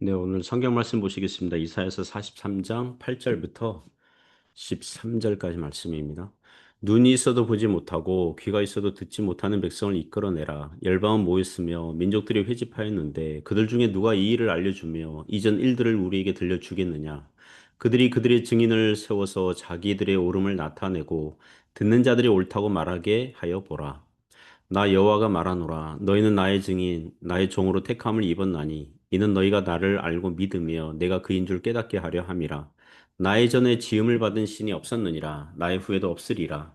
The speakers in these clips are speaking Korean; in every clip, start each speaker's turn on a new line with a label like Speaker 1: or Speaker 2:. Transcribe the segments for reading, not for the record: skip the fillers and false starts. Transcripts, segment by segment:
Speaker 1: 네, 오늘 성경 말씀 보시겠습니다. 이사야서 43장 8절부터 13절까지 말씀입니다. 눈이 있어도 보지 못하고 귀가 있어도 듣지 못하는 백성을 이끌어내라. 열방은 모였으며 민족들이 회집하였는데 그들 중에 누가 이 일을 알려주며 이전 일들을 우리에게 들려주겠느냐. 그들이 그들의 증인을 세워서 자기들의 옳음을 나타내고 듣는 자들이 옳다고 말하게 하여 보라. 나 여호와가 말하노라. 너희는 나의 증인, 나의 종으로 택함을 입었나니 이는 너희가 나를 알고 믿으며 내가 그인 줄 깨닫게 하려 함이라. 나의 전에 지음을 받은 신이 없었느니라. 나의 후에도 없으리라.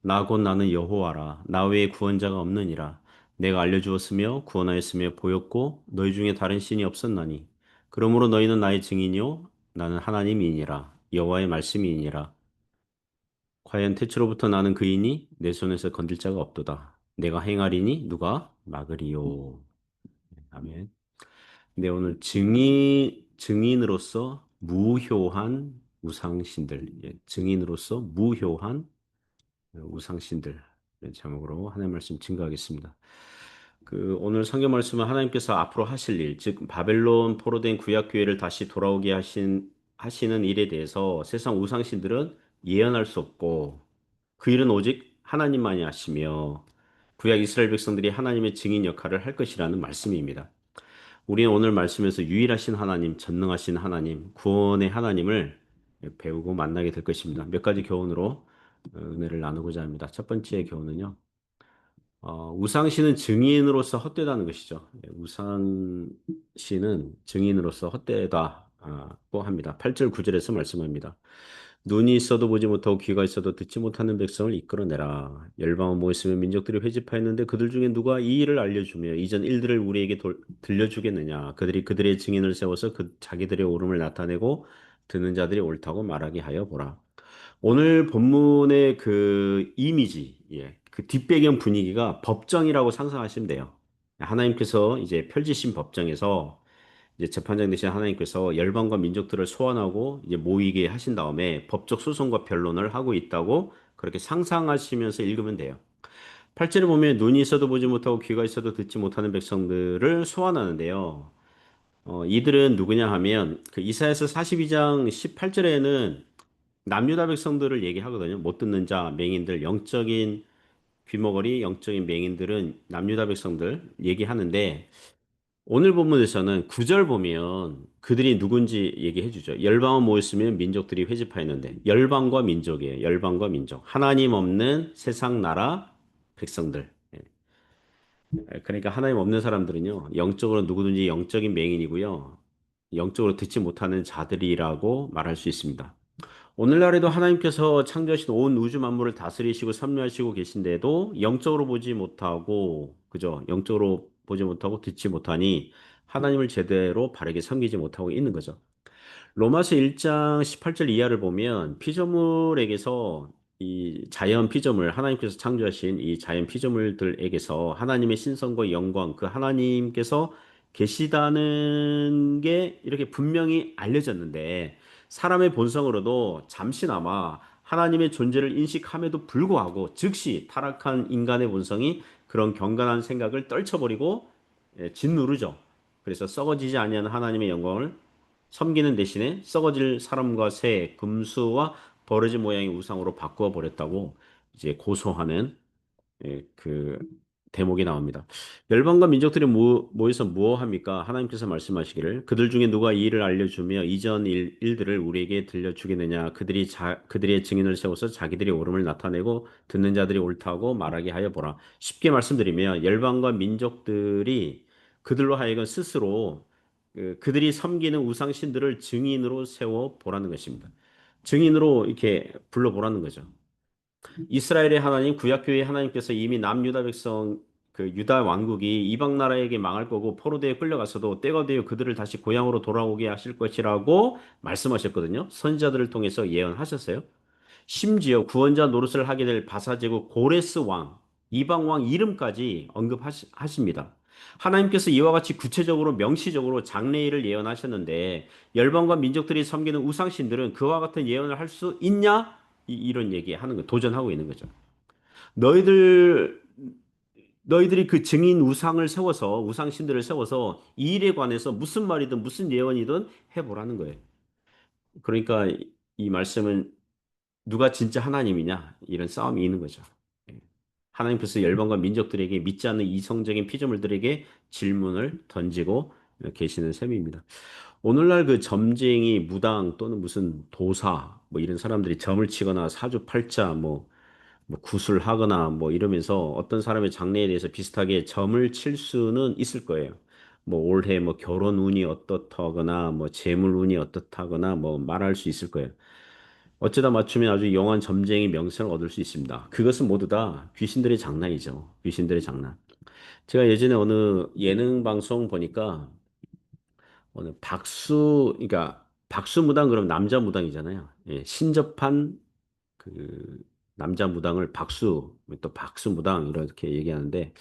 Speaker 1: 나 곧 나는 여호와라. 나 외에 구원자가 없느니라. 내가 알려주었으며 구원하였으며 보였고 너희 중에 다른 신이 없었나니. 그러므로 너희는 나의 증인이요 나는 하나님이니라. 여호와의 말씀이니라. 과연 태초로부터 나는 그이니 내 손에서 건들 자가 없도다. 내가 행하리니 누가 막으리요. 아멘. 네, 오늘 증인으로서 무효한 우상신들, 증인으로서 무효한 우상신들 제목으로 하나님 말씀 증거하겠습니다. 오늘 성경 말씀은 하나님께서 앞으로 하실 일, 즉 바벨론 포로된 구약 교회를 다시 돌아오게 하시는 일에 대해서 세상 우상신들은 예언할 수 없고 그 일은 오직 하나님만이 하시며 구약 이스라엘 백성들이 하나님의 증인 역할을 할 것이라는 말씀입니다. 우리는 오늘 말씀에서 유일하신 하나님, 전능하신 하나님, 구원의 하나님을 배우고 만나게 될 것입니다. 몇 가지 교훈으로 은혜를 나누고자 합니다. 첫 번째 교훈은요. 우상신은 증인으로서 헛되다는 것이죠. 우상신은 증인으로서 헛되다고 합니다. 8절 9절에서 말씀합니다. 눈이 있어도 보지 못하고 귀가 있어도 듣지 못하는 백성을 이끌어내라. 열방은 모였으면 민족들이 회집하였는데 그들 중에 누가 이 일을 알려주며 이전 일들을 우리에게 들려주겠느냐. 그들이 그들의 증인을 세워서 자기들의 옳음을 나타내고 듣는 자들이 옳다고 말하게 하여 보라. 오늘 본문의 그 이미지, 그 뒷배경 분위기가 법정이라고 상상하시면 돼요. 하나님께서 이제 펼치신 법정에서 이제 재판장 되신 하나님께서 열방과 민족들을 소환하고 이제 모이게 하신 다음에 법적 소송과 변론을 하고 있다고 그렇게 상상하시면서 읽으면 돼요. 8절에 보면 눈이 있어도 보지 못하고 귀가 있어도 듣지 못하는 백성들을 소환하는데요. 이들은 누구냐 하면 그 이사야서 42장 18절에는 남유다 백성들을 얘기하거든요. 못 듣는 자, 맹인들, 영적인 귀머거리, 영적인 맹인들은 남유다 백성들 얘기하는데 오늘 본문에서는 9절 보면 그들이 누군지 얘기해 주죠. 열방은 모였으면 민족들이 회집하였는데 열방과 민족이에요. 열방과 민족. 하나님 없는 세상 나라 백성들. 그러니까 하나님 없는 사람들은요. 영적으로 누구든지 영적인 맹인이고요. 영적으로 듣지 못하는 자들이라고 말할 수 있습니다. 오늘날에도 하나님께서 창조하신 온 우주 만물을 다스리시고 섭리하시고 계신데도 영적으로 보지 못하고, 그죠? 영적으로 보지 못하고 듣지 못하니 하나님을 제대로 바르게 섬기지 못하고 있는 거죠. 로마서 1장 18절 이하를 보면 피조물에게서 이 자연 피조물, 하나님께서 창조하신 이 자연 피조물들에게서 하나님의 신성과 영광, 그 하나님께서 계시다는 게 이렇게 분명히 알려졌는데 사람의 본성으로도 잠시나마 하나님의 존재를 인식함에도 불구하고 즉시 타락한 인간의 본성이 그런 경건한 생각을 떨쳐버리고 짓누르죠. 그래서 썩어지지 아니하는 하나님의 영광을 섬기는 대신에 썩어질 사람과 새, 금수와 버러지 모양의 우상으로 바꾸어 버렸다고 이제 고소하는 그 대목이 나옵니다. 열방과 민족들이 모여서 무엇합니까? 하나님께서 말씀하시기를 그들 중에 누가 이 일을 알려주며 이전 일들을 우리에게 들려주겠느냐? 그들의 증인을 세워서 자기들의 옳음을 나타내고 듣는 자들이 옳다고 말하게 하여 보라. 쉽게 말씀드리면 열방과 민족들이 그들로 하여금 스스로 그들이 섬기는 우상신들을 증인으로 세워 보라는 것입니다. 증인으로 이렇게 불러 보라는 거죠. 이스라엘의 하나님, 구약교회의 하나님께서 이미 남유다 백성, 그 유다 왕국이 이방 나라에게 망할 거고 포로대에 끌려가서도 때가 되어 그들을 다시 고향으로 돌아오게 하실 것이라고 말씀하셨거든요. 선지자들을 통해서 예언하셨어요. 심지어 구원자 노릇을 하게 될 바사제국 고레스 왕, 이방 왕 이름까지 언급하십니다. 하나님께서 이와 같이 구체적으로 명시적으로 장래일을 예언하셨는데 열방과 민족들이 섬기는 우상신들은 그와 같은 예언을 할 수 있냐? 이런 얘기하는 거 도전하고 있는 거죠. 너희들 너희들이 그 증인 우상을 세워서 우상 신들을 세워서 이 일에 관해서 무슨 말이든 무슨 예언이든 해보라는 거예요. 그러니까 이 말씀은 누가 진짜 하나님이냐 이런 싸움이 있는 거죠. 예. 하나님께서 열방과 민족들에게 믿지 않는 이성적인 피조물들에게 질문을 던지고 계시는 셈입니다. 오늘날 그 점쟁이, 무당 또는 무슨 도사 뭐 이런 사람들이 점을 치거나 사주팔자 뭐 구술하거나 뭐 이러면서 어떤 사람의 장래에 대해서 비슷하게 점을 칠 수는 있을 거예요. 뭐 올해 뭐 결혼 운이 어떻다거나 뭐 재물 운이 어떻다거나 뭐 말할 수 있을 거예요. 어쩌다 맞추면 아주 영한 점쟁이 명성을 얻을 수 있습니다. 그것은 모두 다 귀신들의 장난이죠. 귀신들의 장난. 제가 예전에 어느 예능 방송 보니까 어느 그러니까 박수무당 그럼 남자 무당이잖아요. 예, 신접한 그 남자 무당을 또 박수무당 이렇게 얘기하는데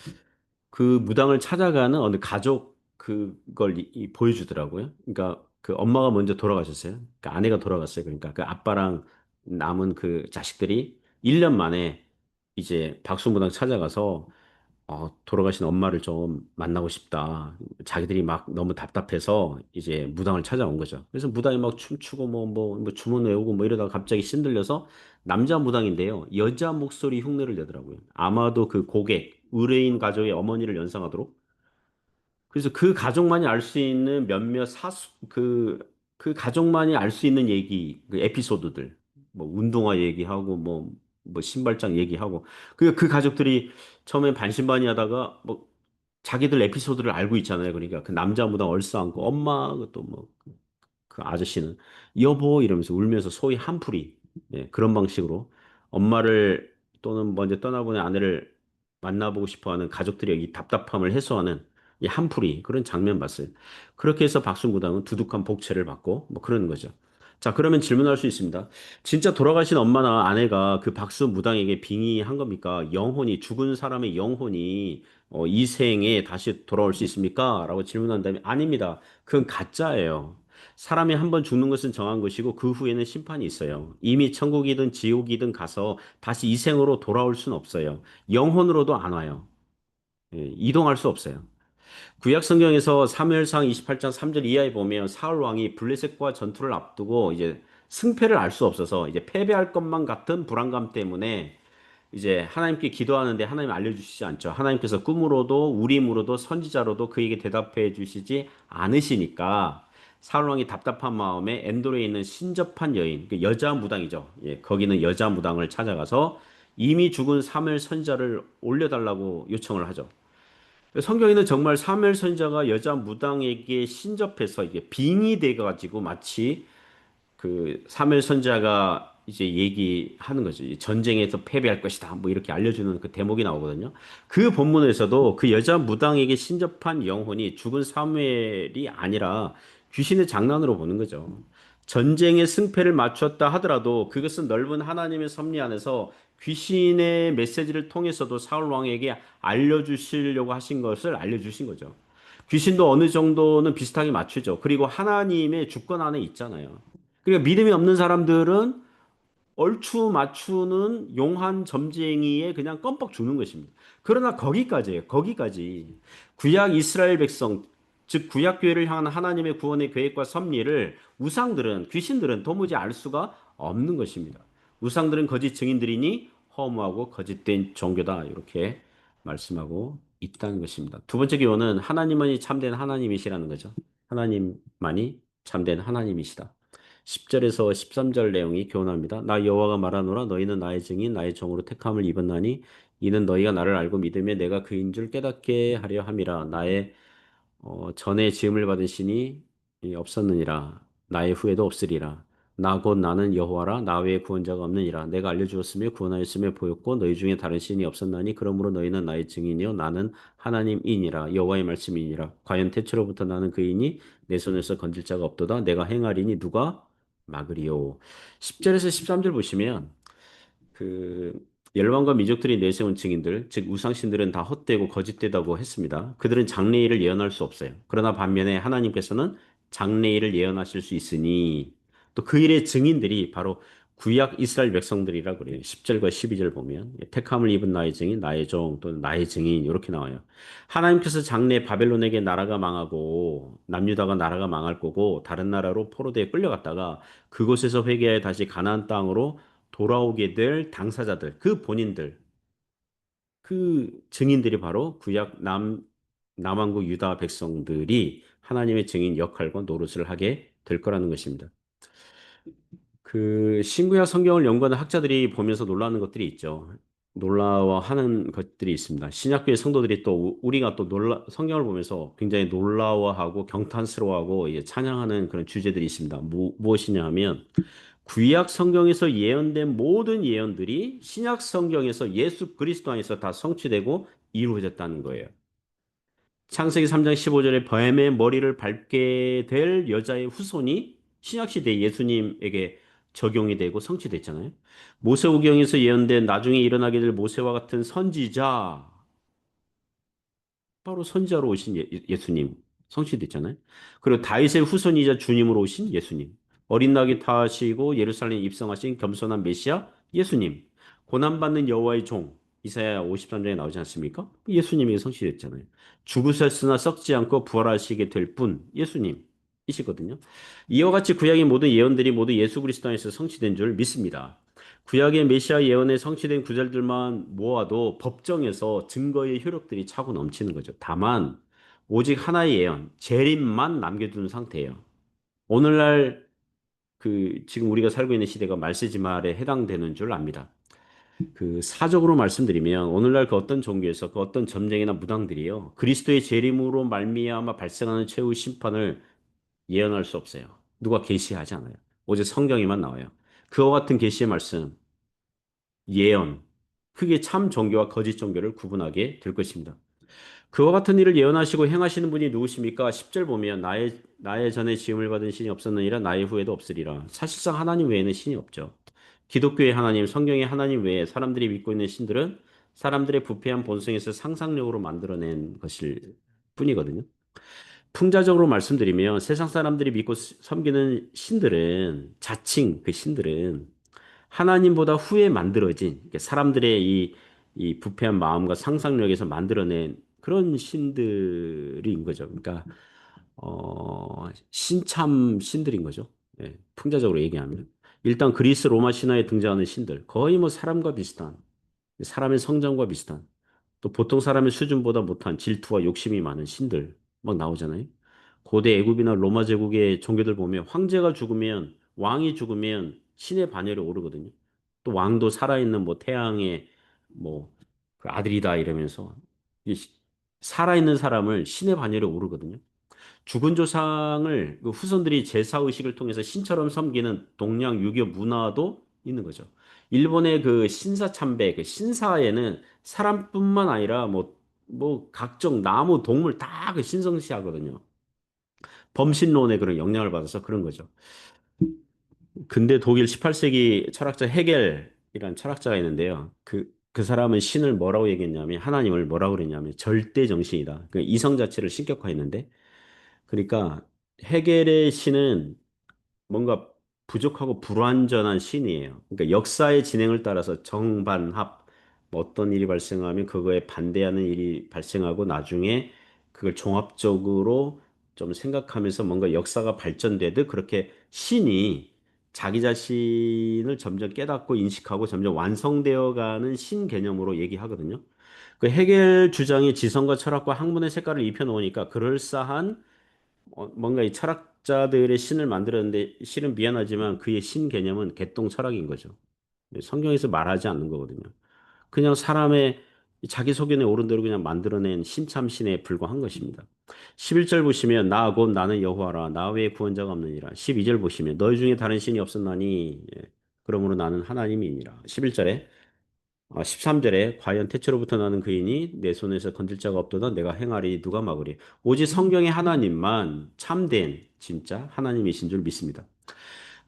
Speaker 1: 그 무당을 찾아가는 어느 가족 그걸 보여주더라고요. 그러니까 그 엄마가 먼저 돌아가셨어요. 그러니까 아내가 돌아갔어요. 그러니까 그 아빠랑 남은 그 자식들이 1년 만에 이제 박수무당 찾아가서 돌아가신 엄마를 좀 만나고 싶다. 자기들이 막 너무 답답해서 이제 무당을 찾아온 거죠. 그래서 무당이 막 춤추고 뭐 주문 외우고 뭐 이러다가 갑자기 신들려서 남자 무당인데요. 여자 목소리 흉내를 내더라고요. 아마도 그 고객, 의뢰인 가족의 어머니를 연상하도록 그래서 그 가족만이 알 수 있는 몇몇 그 가족만이 알 수 있는 얘기, 그 에피소드들, 뭐 운동화 얘기하고, 뭐 신발장 얘기하고, 그 가족들이 처음엔 반신반의 하다가, 뭐, 자기들 에피소드를 알고 있잖아요. 그러니까 그 남자 무당 얼싸안고, 엄마, 그또 뭐, 그 아저씨는 여보 이러면서 울면서 소위 한풀이 예, 그런 방식으로 엄마를 또는 먼저 떠나보낸 아내를 만나보고 싶어하는 가족들의 이 답답함을 해소하는 이 한풀이 그런 장면 봤어요. 그렇게 해서 박순구당은 두둑한 복채를 받고 뭐 그러는 거죠. 자, 그러면 질문할 수 있습니다. 진짜 돌아가신 엄마나 아내가 그 박수 무당에게 빙의한 겁니까? 영혼이 죽은 사람의 영혼이 이 생에 다시 돌아올 수 있습니까? 라고 질문한다면 아닙니다. 그건 가짜예요. 사람이 한 번 죽는 것은 정한 것이고 그 후에는 심판이 있어요. 이미 천국이든 지옥이든 가서 다시 이 생으로 돌아올 수는 없어요. 영혼으로도 안 와요. 예, 이동할 수 없어요. 구약 성경에서 사무엘상 28장 3절 이하에 보면 사울 왕이 블레셋과 전투를 앞두고 이제 승패를 알 수 없어서 이제 패배할 것만 같은 불안감 때문에 이제 하나님께 기도하는데 하나님 알려주시지 않죠. 하나님께서 꿈으로도 우림으로도 선지자로도 그에게 대답해 주시지 않으시니까 사울왕이 답답한 마음에 엔돌에 있는 신접한 여인, 그 여자 무당이죠. 예, 거기는 여자 무당을 찾아가서 이미 죽은 사무엘 선지자를 올려달라고 요청을 하죠. 성경에는 정말 사무엘 선지자가 여자 무당에게 신접해서 이게 빙의 가지고 마치 그 사무엘 선지자가 이제 얘기하는 거죠. 이 전쟁에서 패배할 것이다. 뭐 이렇게 알려주는 그 대목이 나오거든요. 그 본문에서도 그 여자 무당에게 신접한 영혼이 죽은 사무엘이 아니라 귀신의 장난으로 보는 거죠. 전쟁의 승패를 맞췄다 하더라도 그것은 넓은 하나님의 섭리 안에서 귀신의 메시지를 통해서도 사울 왕에게 알려주시려고 하신 것을 알려주신 거죠. 귀신도 어느 정도는 비슷하게 맞추죠. 그리고 하나님의 주권 안에 있잖아요. 그러니까 믿음이 없는 사람들은 얼추 맞추는 용한 점쟁이에 그냥 껌뻑 주는 것입니다. 그러나 거기까지예요. 거기까지. 구약 이스라엘 백성, 즉 구약 교회를 향한 하나님의 구원의 계획과 섭리를 우상들은 귀신들은 도무지 알 수가 없는 것입니다. 우상들은 거짓 증인들이니 허무하고 거짓된 종교다. 이렇게 말씀하고 있다는 것입니다. 두 번째 교훈은 하나님만이 참된 하나님이시라는 거죠. 하나님만이 참된 하나님이시다. 10절에서 13절 내용이 교훈합니다. 나 여호와가 말하노라 너희는 나의 증인 나의 종으로 택함을 입었나니 이는 너희가 나를 알고 믿으며 내가 그인 줄 깨닫게 하려 함이라. 나의 전에 지음을 받은 신이 없었느니라. 나의 후에도 없으리라. 나 곧 나는 여호와라. 나 외에 구원자가 없느니라. 내가 알려주었으며 구원하였으며 보였고 너희 중에 다른 신이 없었나니 그러므로 너희는 나의 증인이요 나는 하나님이니라. 여호와의 말씀이니라. 과연 태초로부터 나는 그이니 내 손에서 건질 자가 없도다. 내가 행하리니 누가 막으리요. 10절에서 13절 보시면 그 열방과 민족들이 내세운 증인들, 즉 우상신들은 다 헛되고 거짓되다고 했습니다. 그들은 장래일을 예언할 수 없어요. 그러나 반면에 하나님께서는 장래일을 예언하실 수 있으니 또 그 일의 증인들이 바로 구약 이스라엘 백성들이라 그래요. 10절과 12절 보면 택함을 입은 나의 증인, 나의 종 또는 나의 증인 이렇게 나와요. 하나님께서 장래 바벨론에게 나라가 망하고 남유다가 나라가 망할 거고 다른 나라로 포로되어 끌려갔다가 그곳에서 회개해 다시 가나안 땅으로 돌아오게 될 당사자들, 그 본인들, 그 증인들이 바로 구약 남왕국 유다 백성들이 하나님의 증인 역할과 노릇을 하게 될 거라는 것입니다. 그 신구약 성경을 연구하는 학자들이 보면서 놀라는 것들이 있죠. 놀라워하는 것들이 있습니다. 신약교의 성도들이 또 우리가 또 성경을 보면서 굉장히 놀라워하고 경탄스러워하고 찬양하는 그런 주제들이 있습니다. 무엇이냐 하면 구약 성경에서 예언된 모든 예언들이 신약 성경에서 예수 그리스도 안에서 다 성취되고 이루어졌다는 거예요. 창세기 3장 15절에 뱀의 머리를 밟게 될 여자의 후손이 신약시대 예수님에게 적용이 되고 성취됐잖아요. 모세오경에서 예언된 나중에 일어나게 될 모세와 같은 선지자, 바로 선지자로 오신 예수님 성취됐잖아요. 그리고 다윗의 후손이자 주님으로 오신 예수님. 어린 낙이 타시고 예루살렘에 입성하신 겸손한 메시아 예수님. 고난받는 여호와의 종 이사야 53장에 나오지 않습니까? 예수님이 성취됐잖아요. 죽으셨으나 썩지 않고 부활하시게 될 분 예수님이시거든요. 이와 같이 구약의 모든 예언들이 모두 예수 그리스도 안에서 성취된 줄 믿습니다. 구약의 메시아 예언에 성취된 구절들만 모아도 법정에서 증거의 효력들이 차고 넘치는 거죠. 다만 오직 하나의 예언, 재림만 남겨둔 상태예요. 오늘날 지금 우리가 살고 있는 시대가 말세지 말에 해당되는 줄 압니다. 그 사적으로 말씀드리면 오늘날 그 어떤 종교에서 그 어떤 점쟁이나 무당들이요. 그리스도의 재림으로 말미암아 발생하는 최후 심판을 예언할 수 없어요. 누가 계시하지 않아요. 오직 성경에만 나와요. 그와 같은 계시의 말씀 예언. 크게 참 종교와 거짓 종교를 구분하게 될 것입니다. 그와 같은 일을 예언하시고 행하시는 분이 누구십니까? 10절 보면 나의 전에 지음을 받은 신이 없었느니라 나의 후에도 없으리라. 사실상 하나님 외에는 신이 없죠. 기독교의 하나님, 성경의 하나님 외에 사람들이 믿고 있는 신들은 사람들의 부패한 본성에서 상상력으로 만들어낸 것일 뿐이거든요. 풍자적으로 말씀드리면 세상 사람들이 믿고 섬기는 신들은 자칭 그 신들은 하나님보다 후에 만들어진 사람들의 이 부패한 마음과 상상력에서 만들어낸 그런 신들인 거죠. 그러니까 신참 신들인 거죠. 예, 풍자적으로 얘기하면 일단 그리스 로마 신화에 등장하는 신들 거의 뭐 사람과 비슷한 사람의 성장과 비슷한 또 보통 사람의 수준보다 못한 질투와 욕심이 많은 신들 막 나오잖아요. 고대 애굽이나 로마 제국의 종교들 보면 황제가 죽으면 왕이 죽으면 신의 반열에 오르거든요. 또 왕도 살아있는 뭐 태양의 뭐그 아들이다 이러면서 살아있는 사람을 신의 반열에 오르거든요. 죽은 조상을 그 후손들이 제사 의식을 통해서 신처럼 섬기는 동양 유교 문화도 있는 거죠. 일본의 그 신사 참배, 그 신사에는 사람뿐만 아니라 뭐 각종 나무, 동물 다 그 신성시하거든요. 범신론의 그런 영향을 받아서 그런 거죠. 근데 독일 18세기 철학자 헤겔이라는 철학자가 있는데요. 그 사람은 신을 뭐라고 얘기했냐면 하나님을 뭐라고 그랬냐면 절대 정신이다. 그 이성 자체를 신격화했는데 그러니까 헤겔의 신은 뭔가 부족하고 불완전한 신이에요. 그러니까 역사의 진행을 따라서 정반합, 뭐 어떤 일이 발생하면 그거에 반대하는 일이 발생하고 나중에 그걸 종합적으로 좀 생각하면서 뭔가 역사가 발전되듯 그렇게 신이 자기 자신을 점점 깨닫고 인식하고 점점 완성되어 가는 신 개념으로 얘기하거든요. 그 헤겔 주장의 지성과 철학과 학문의 색깔을 입혀 놓으니까 그럴싸한 뭔가 이 철학자들의 신을 만들었는데 실은 미안하지만 그의 신 개념은 개똥 철학인 거죠. 성경에서 말하지 않는 거거든요. 그냥 사람의 자기 소견에 오른 대로 그냥 만들어낸 신참신에 불과한 것입니다. 11절 보시면 나 곧 나는 여호와라 나 외에 구원자가 없느니라. 12절 보시면 너희 중에 다른 신이 없었나니 그러므로 나는 하나님이니라. 11절에 13절에 과연 태초로부터 나는 그이니 내 손에서 건질 자가 없도다 내가 행하리 누가 막으리 오직 성경의 하나님만 참된 진짜 하나님이신 줄 믿습니다.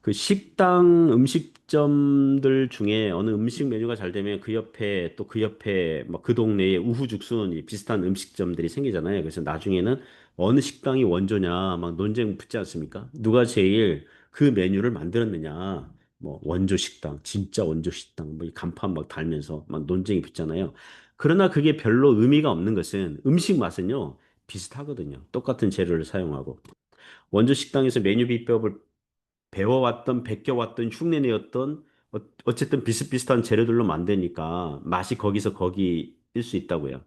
Speaker 1: 그 식당 음식점들 중에 어느 음식 메뉴가 잘 되면 그 옆에 또 그 옆에 막 그 동네에 우후죽순 이 비슷한 음식점들이 생기잖아요. 그래서 나중에는 어느 식당이 원조냐 막 논쟁 붙지 않습니까? 누가 제일 그 메뉴를 만들었느냐 뭐 원조 식당, 진짜 원조 식당, 뭐 이 간판 막 달면서 막 논쟁이 붙잖아요. 그러나 그게 별로 의미가 없는 것은 음식 맛은요 비슷하거든요. 똑같은 재료를 사용하고 원조 식당에서 메뉴 비법을 배워왔던, 베껴왔던, 흉내내었던 어쨌든 비슷비슷한 재료들로 만드니까 맛이 거기서 거기일 수 있다고요.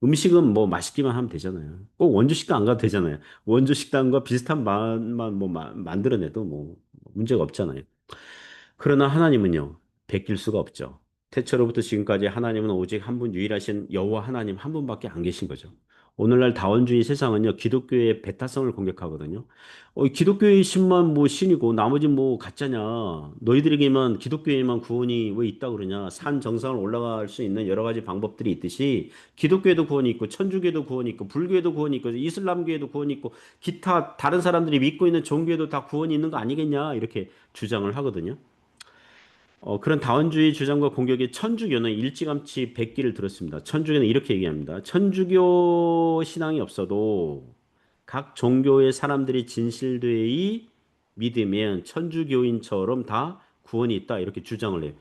Speaker 1: 음식은 뭐 맛있기만 하면 되잖아요. 꼭 원조 식당 안 가도 되잖아요. 원조 식당과 비슷한 맛만 뭐 만들어내도 뭐 문제가 없잖아요. 그러나 하나님은요, 베낄 수가 없죠. 태초로부터 지금까지 하나님은 오직 한 분 유일하신 여호와 하나님 한 분밖에 안 계신 거죠. 오늘날 다원주의 세상은요, 기독교의 배타성을 공격하거든요. 기독교의 신만 뭐 신이고 나머지 뭐 가짜냐? 너희들에게만 기독교에만 구원이 왜 있다 그러냐? 산 정상을 올라갈 수 있는 여러 가지 방법들이 있듯이 기독교에도 구원이 있고 천주교에도 구원이 있고 불교에도 구원이 있고 이슬람교에도 구원이 있고 기타 다른 사람들이 믿고 있는 종교에도 다 구원이 있는 거 아니겠냐? 이렇게 주장을 하거든요. 그런 다원주의 주장과 공격에 천주교는 일찌감치 백기를 들었습니다. 천주교는 이렇게 얘기합니다. 천주교 신앙이 없어도 각 종교의 사람들이 진실되이 믿으면 천주교인처럼 다 구원이 있다. 이렇게 주장을 해요.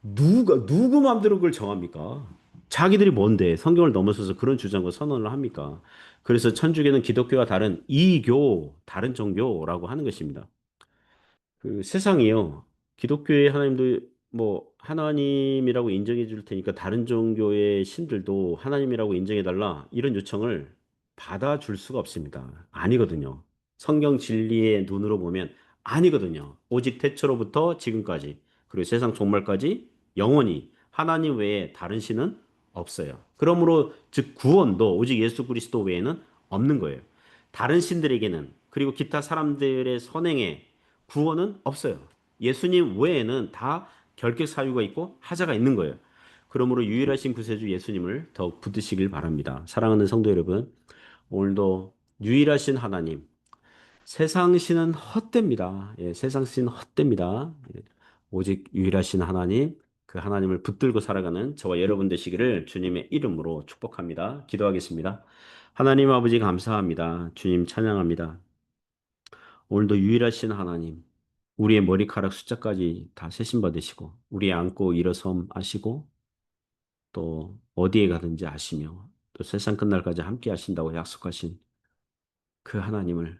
Speaker 1: 누구 마음대로 그걸 정합니까? 자기들이 뭔데 성경을 넘어서서 그런 주장과 선언을 합니까? 그래서 천주교는 기독교와 다른 이교, 다른 종교라고 하는 것입니다. 그 세상이요. 기독교의 하나님도 뭐 하나님이라고 인정해 줄 테니까 다른 종교의 신들도 하나님이라고 인정해 달라. 이런 요청을 받아줄 수가 없습니다. 아니거든요. 성경 진리의 눈으로 보면 아니거든요. 오직 태초로부터 지금까지 그리고 세상 종말까지 영원히 하나님 외에 다른 신은 없어요. 그러므로 즉 구원도 오직 예수 그리스도 외에는 없는 거예요. 다른 신들에게는 그리고 기타 사람들의 선행에 구원은 없어요. 예수님 외에는 다 결격 사유가 있고 하자가 있는 거예요. 그러므로 유일하신 구세주 예수님을 더욱 붙드시길 바랍니다. 사랑하는 성도 여러분, 오늘도 유일하신 하나님, 세상 신은 헛됩니다. 예, 세상 신은 헛됩니다. 예, 오직 유일하신 하나님, 그 하나님을 붙들고 살아가는 저와 여러분 되시기를 주님의 이름으로 축복합니다. 기도하겠습니다. 하나님 아버지 감사합니다. 주님 찬양합니다. 오늘도 유일하신 하나님, 우리의 머리카락 숫자까지 다 세신 받으시고, 우리의 앉고 일어섬 아시고, 또 어디에 가든지 아시며, 또 세상 끝날까지 함께 하신다고 약속하신 그 하나님을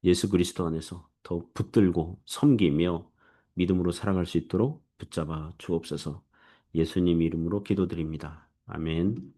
Speaker 1: 예수 그리스도 안에서 더욱 붙들고 섬기며 믿음으로 살아갈 수 있도록 붙잡아 주옵소서. 예수님 이름으로 기도드립니다. 아멘.